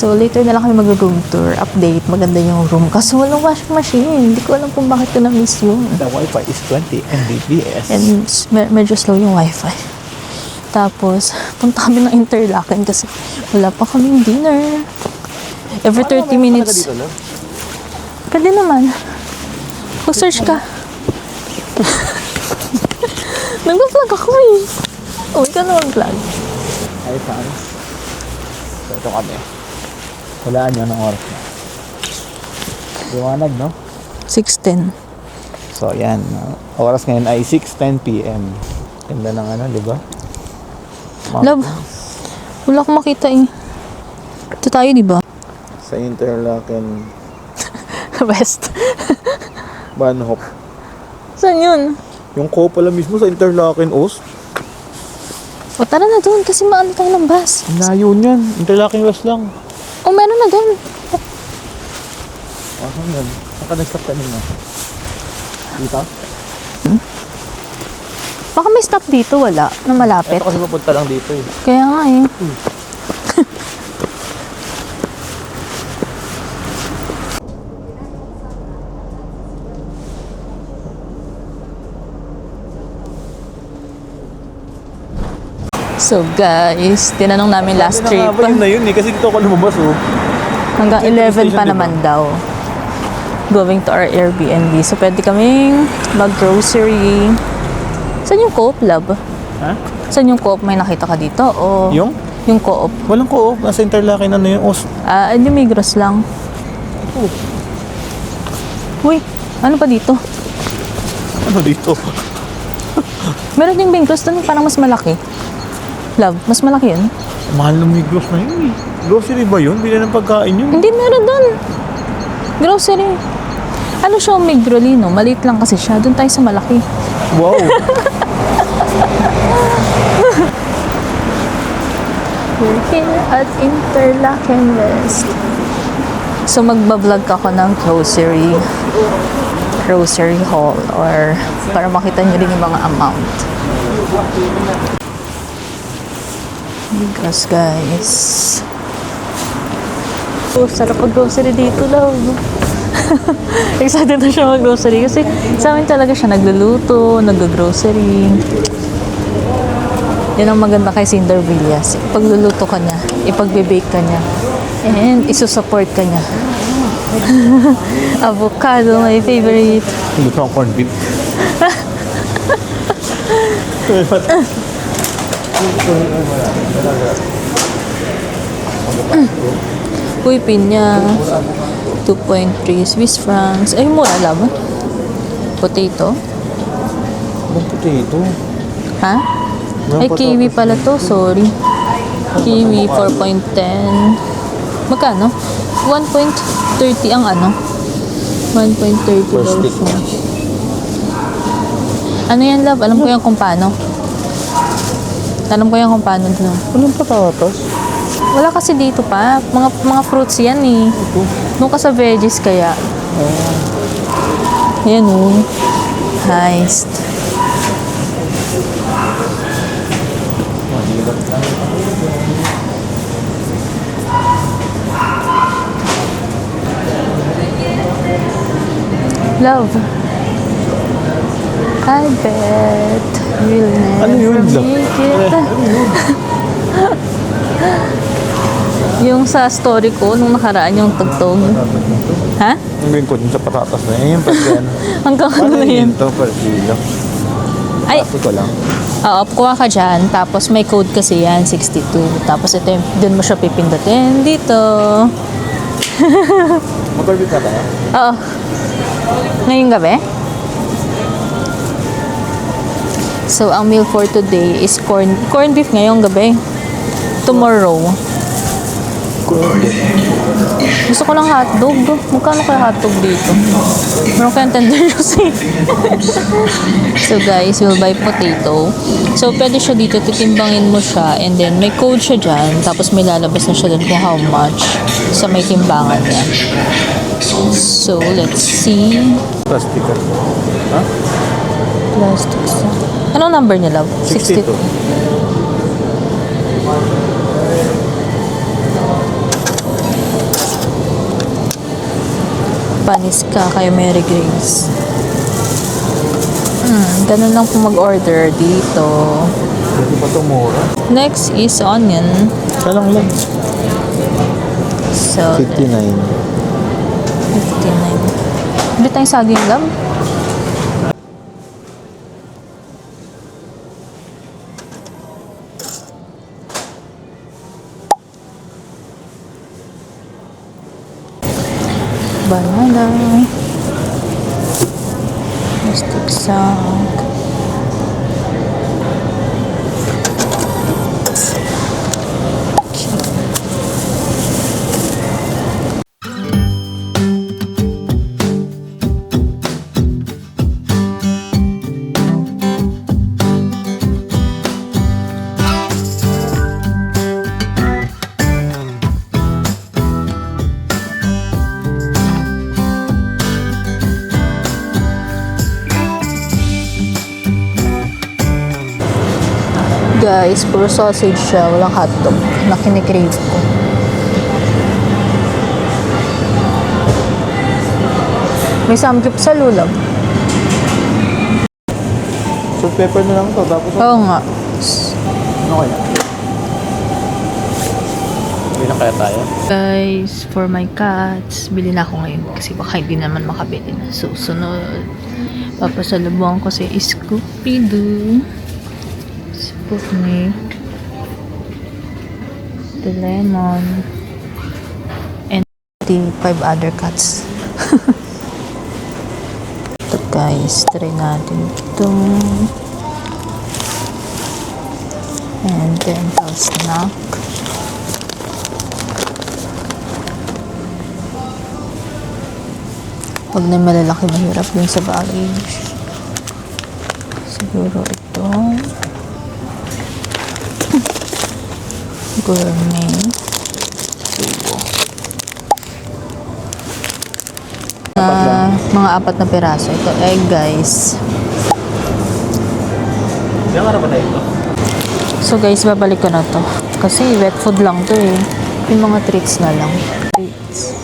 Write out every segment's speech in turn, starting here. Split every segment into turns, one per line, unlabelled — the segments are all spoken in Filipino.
So, later na lang kami mag-room tour. Update, maganda yung room. Kaso walang washing machine. Hindi ko alam kung bakit ko na-miss yun.
The Wi-Fi is 20 Mbps.
And medyo slow yung Wi-Fi. Tapos, punta kami ng Interlaken kasi wala pa kaming dinner. Every 30 minutes. Pwede naman. Mag-search ka. Nag-vlog ako eh. Oh, ikaw na mag-vlog.
Hi, fans. So, ito kami. Walaan nyo ng oras na. Liwanag, no?
6:10.
So, yan. Oras ngayon ay 6:10 p.m. Ganda ng ano, di ba?
Love, wala akong makita eh. Ito tayo, di ba?
Sa Interlaken,
West.
Bahnhof.
Saan yun?
Yung ko pala mismo sa Interlaken, Ost.
O tara na doon kasi maano tayo ng bus.
Layo niyan. Interlaken West lang.
O meron na doon.
Saan yan? Saan ka nag-stop kanina? Dito?
Baka may stop dito, wala. Na malapit.
Ito kasi papunta lang dito eh.
Kaya nga eh. So guys, tinanong namin last trip.
Yun na yun eh, kasi dito ako lumabas oh.
Hanggang 11 pa
Diba?
naman daw. Going to our Airbnb. So pwede kaming mag-grocery. Saan yung Co-op, love?
Ha?
Saan yung Co-op? May nakita ka dito? O
Yung?
yung Co-op?
Walang ko, nasa Interlaken ano yung Ost.
Hindi Migros lang.
Oh,
Uy, ano pa dito?
ano dito?
Meron yung Migros doon, parang mas malaki. Love, mas malaki yun?
Mahal ng Migros na yun eh. Grocery ba yun? Bili ng pagkain yun?
Hindi, meron doon. Grocery. Ano siya, Migrolino? Maliit lang kasi siya. Doon tayo sa malaki.
Wow!
We're here at Interlaken West. So magbablog ako ng grocery haul or para makita nyo rin yung mga amount. Because guys, sarap mag-grocery dito, love. Excited na siya mag-grocery kasi sa amin talaga siya nagluluto, nag-grocery. Yan ang maganda kay Cinder Villas. Ipagluluto ka niya, ipagbe-bake ka niya, and isusupport ka niya. Avocado, my favorite.
Luto ang corned beef.
Uy, pinya. 2.3 Swiss francs. Ay, mura lang. Potato.
Anong potato?
Ha? Ay, kiwi pala to. Sorry. Kiwi, 4.10. Magkano? 1.30 ang ano? 1.30
Per
daw
stick.
siya. Ano yan, love? Alam ko yan kung paano. Alam ko yan kung paano dun.
Anong patatas?
Wala kasi dito pa. Mga fruits yan eh. Doon ka sa veggies kaya. Yan oh. Heist. Love. I bet you'll never
Ano yun, love?
make it. Yung sa story ko, nung nakaraan yung tugtog. Ha?
Ang gawin ko dun sa patatas na yun. Pag yan.
Hanggang ano na yun?
Ito per kilo.
Ay,
Kasi ko lang.
oo, kuha ka dyan. Tapos may code kasi yan, 62. Tapos ito, dun mo siya pipindutin. Dito.
Mag-orbit ka tayo?
Oo. Ngayong gabi? So, ang meal for today is corn beef ngayong gabi. Tomorrow. Gusto ko ng hotdog. Magkano kaya hotdog dito? Meron kayang tender juice. So guys, we'll buy potato. So pwede siya dito, titimbangin mo siya and then may code siya dyan. Tapos may lalabas na siya dun kung how much sa may timbangan niya. So let's see.
Plastic ka. Ha?
Plastics. Anong number niya, love?
62.
Panis ka kayo, Mary Grace. Ganun lang po mag-order dito.
Hindi pa tumura.
Next is onion.
Kalang lang.
So,
59.
59. Ulit tayong saging lab. Banana. Mystic sound. Guys, puro sausage siya. Walang hotdog na kinikrave ko. May samgyup sa lulab.
Salt pepper na lang to. Tapos
Oo nga.
ano kaya? Hindi na kaya tayo?
Guys, for my cats, bili na ako ngayon kasi baka hindi naman makabili na. So, sunod, papasalubong ko si Scooby-Doo. Sputnik, the lemon, and the 5 other cats. Ito guys, try natin ito. And then snack. Pag na malalaki, mahirap yun sa baggage. Siguro ito. Gourmet. Mga 4 na piraso. Ito egg guys.
Hindi ka na ba na ito?
So guys, babalik ko na to. Kasi wet food lang to eh. Yung mga treats na lang. Treats.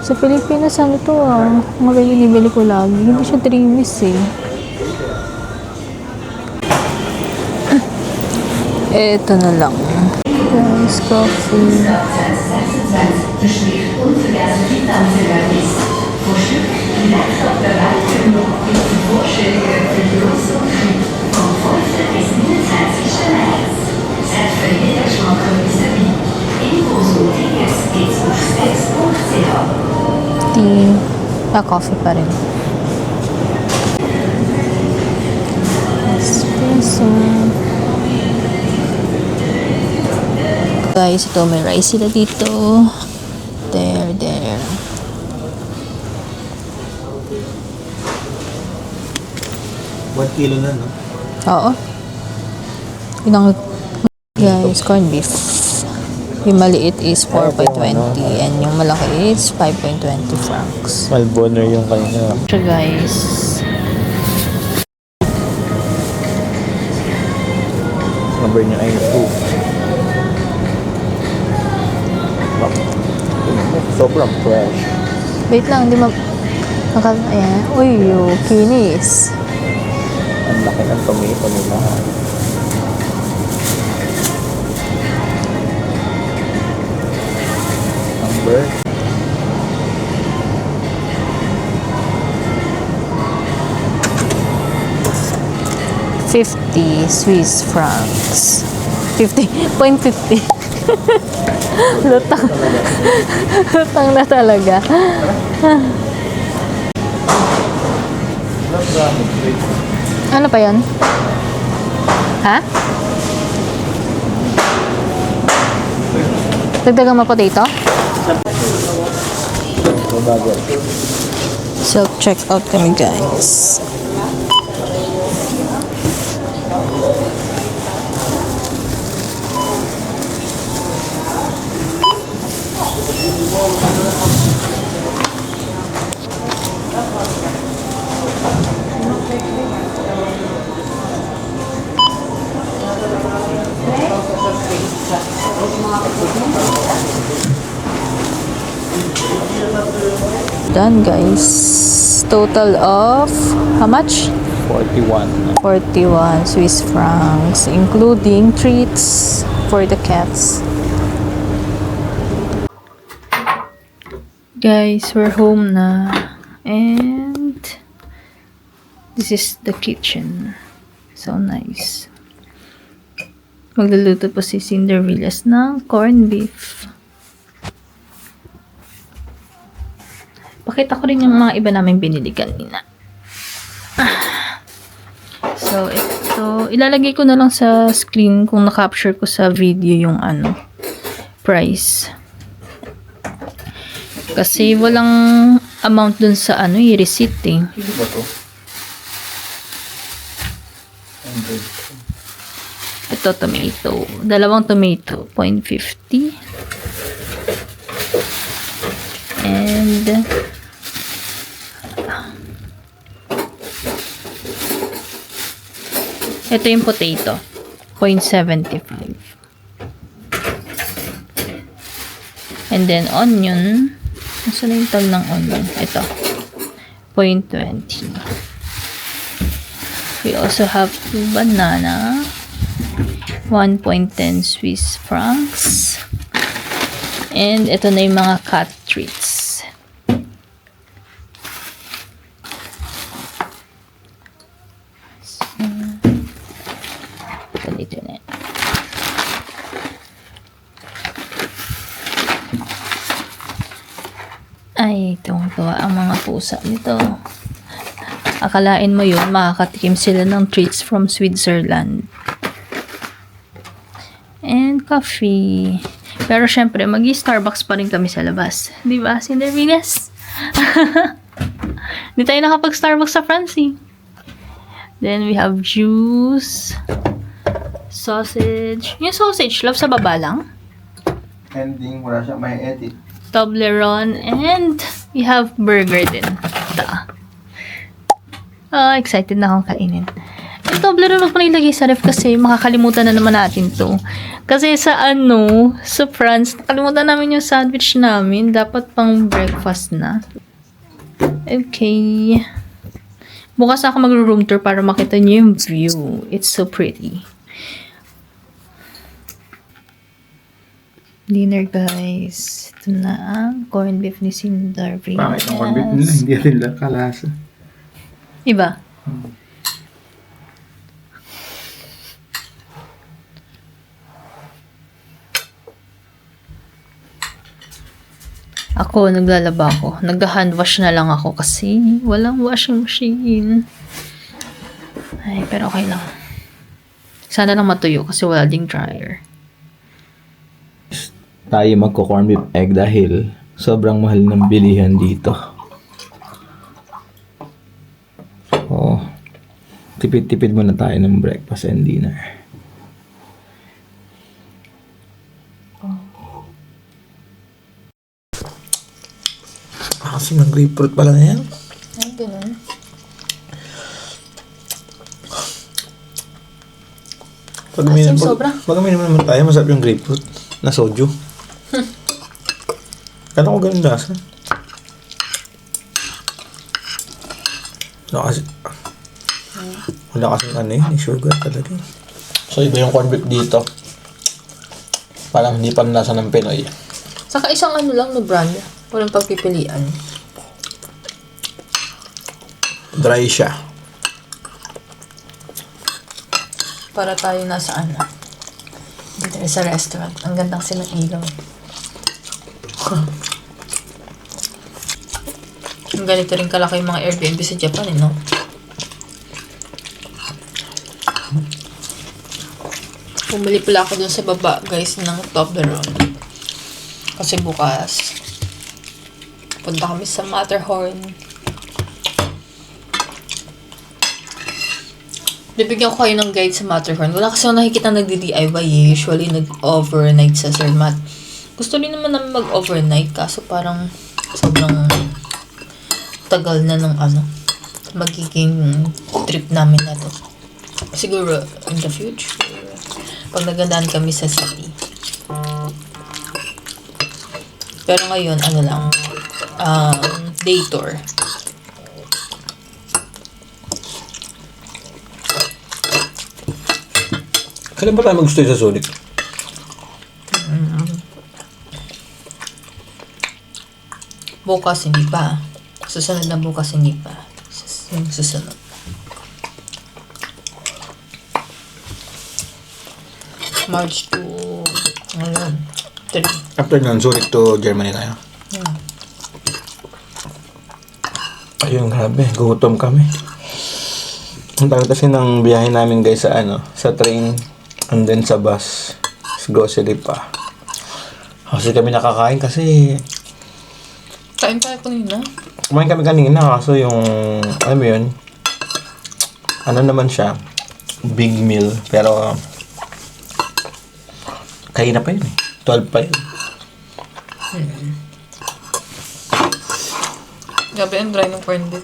Sa Pilipinas ano to ah. Mga binibili ko lagi. Hindi siya 3 weeks eh. Ito na lang. Guys, coffee. Tea. Coffee pa rin. Espresso. Guys, ito may rice sila dito. There.
1 kilo na, no?
Oo. Ilang guys, corned beef. Yung maliit is 4.20 and yung malaki is 5.20 francs.
Malboner yung kanina.
So guys,
Number niya ay 2. Sobrang fresh.
wait lang, hindi ayan. Uy, kinis.
Ang laki ng tomato nila. Number
50 Swiss francs. 50.50. Lutang. Lutang na talaga. Ano pa yon? Ha? Dagdagan mo potato? Self-check out kami guys. done, guys. Total of how much?
41.
41 Swiss francs, including treats for the cats. Guys, we're home na. And this is the kitchen. So nice. Magluluto po si Cindervillas ng corned beef. Pakita ko rin yung mga iba namin binili kanina. So, ito. Ilalagay ko na lang sa screen kung na-capture ko sa video yung price. Kasi walang amount dun sa receipt eh.
Hindi ba to?
Ito, tomato. Dalawang tomato, 0.50. And ito yung potato, 0.75. And then onion, nasa na yung tag ng onion? Ito, 0.20. We also have banana, 1.10 Swiss francs. And ito na yung mga cat treats. So, ito dito na. Ay, tuwang-tuwa ang mga pusa nito. Akalain mo yun, makakatikim sila ng treats from Switzerland. And coffee. Pero syempre, mag-Starbucks pa rin kami sa labas. Di ba, Cindervillas? Di tayo nakapag-Starbucks sa France eh. Then we have juice, sausage. Yung sausage, love sa baba lang.
Ending, wala siya may edit.
Toblerone, and we have burger din. Excited na akong kainin. Yung Toblerone wag pa nilagay sa ref kasi makakalimutan na naman natin to. Kasi sa sa France, nakalimutan namin yung sandwich namin. Dapat pang breakfast na. Okay. Bukas ako mag-room tour para makita niyo yung view. It's so pretty. Dinner, guys. Ito na ang corned beef ni Cindervillas.
Bakit ang corned beef nila hindi rin lang kalasa?
Iba? Ako, naglalaba ako. Nag-hand wash na lang ako kasi walang washing machine. Ay, pero okay lang. Sana lang matuyo kasi wala ding dryer.
Tayo magko-corn beef egg dahil sobrang mahal ng bilihan dito. So, tipid-tipid muna tayo ng breakfast and dinner. Kasi ng grapefruit pala na yan.
Ay, ganun. Asim sobra.
Pag uminom naman tayo, masarap yung grapefruit na soju. Kala ko ganun lasa. Wala kasing sugar talaga. So iba yung corned beef dito. Parang hindi pa nasa ng Pinoy.
Saka isang lang no brand. Walang pagpipilian.
Dry siya.
Para tayo nasa dito sa restaurant. Ang gandang silang ilaw. Ang ganito rin kalaki yung mga Airbnb sa Japan, no? Bumili pala ako dun sa baba, guys, ng Toblerone. Kasi bukas, punta kami sa Matterhorn. Bibigyan ko kayo ng guide sa Matterhorn. Wala kasi ako nakikita nagdi-DIY. Usually, nag-overnight sa Sir Matt. Gusto rin naman namin mag-overnight. Kaso parang sobrang tagal na ng magiging trip namin na to. Siguro, in the future, pag nagandaan kami sa city. Pero ngayon, day tour.
Kailan ba tayo mag-stay sa Sulik?
Bukas hindi pa. Susunod na bukas hindi pa. Yung susunod. March to... Ngayon. 3.
After nun, Zurich to Germany tayo. Ayun, grabe. Gutom kami. Ang tagal kasi ng biyahe namin guys sa sa train and then sa bus. Sa grocery pa. Kasi kami nakakain kasi
Kain tayo kanina.
kumain kami kanina kaso yung alam mo yun naman siya big meal pero kain na pa yun 12 pa yun.
Gabi ang dry ng corn beef.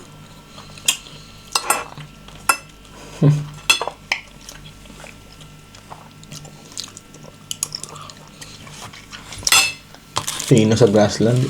Sino sa grassland